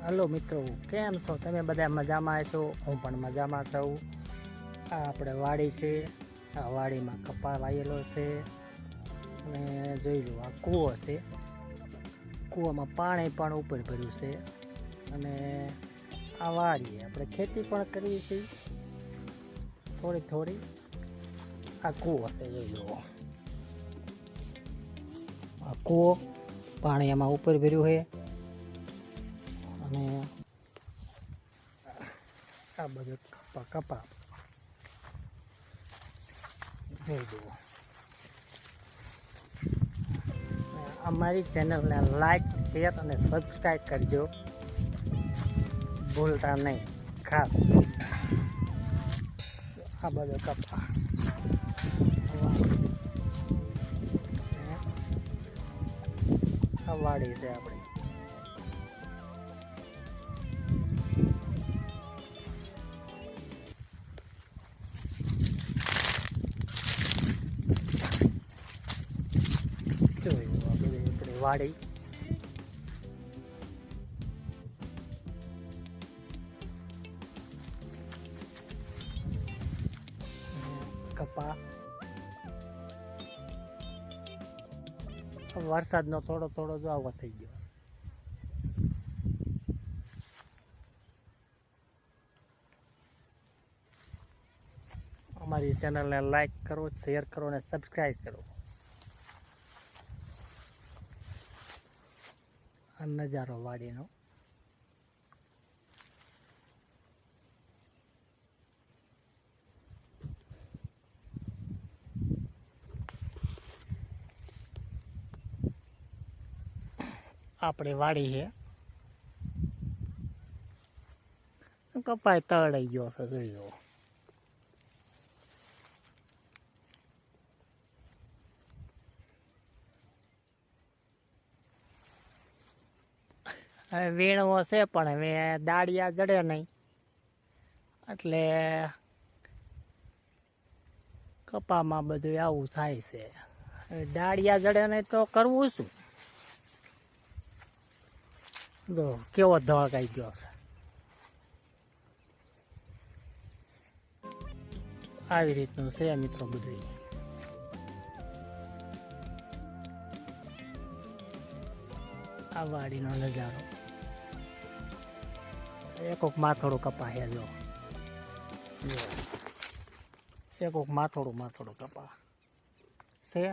Hello મિત્રો, કેમ છો તમે? બધા મજામાં છો? હું પણ મજામાં છું. આ આપણે વાડી છે. આ વાડીમાં કપા વાયેલો છે અને જોઈ લો આ કૂવો છે. કૂવામાં પાણી પણ ઉપર ભર્યું છે અને આ વાડીએ આપણે ખેતી પણ કરીએ છીએ થોડી થોડી. આ કૂવો છે, જોઈ લો આ કૂવો, પાણી એમાં ઉપર ભર્યું છે અને આ બધું કપા જોઈ જુઓ. અમારી ચેનલને લાઈક, શેર અને સબસ્ક્રાઈબ કરજો, ભૂલતા નહીં ખાસ. આ બધો કપા આ વાડી છે આપણે. જોઈ લો આ બધી આપણી વાડી. કપા વરસાદનો થોડો થોડો જો આવો થઈ ગયો. અમારી ચેનલને લાઈક કરો, શેર કરો અને સબસ્ક્રાઈબ કરો. આ નજારો વાડીનો. આપણે વાડી છે, કપાય તળાઈ ગયો છે, જોઈ લો. હવે વીણવો છે પણ હવે દાળિયા જડે નહીં એટલે કપામાં બધું આવું થાય છે. હવે દાળિયા જડે નહીં તો કરવું શું? જો કેવો ધોળકાઈ ગયો છે. આવી રીતનું છે મિત્રો બધું. આ વાડીનો નજારો. એકોક માથોડું કપા છે, જો એકોક માથોડું કપા છે.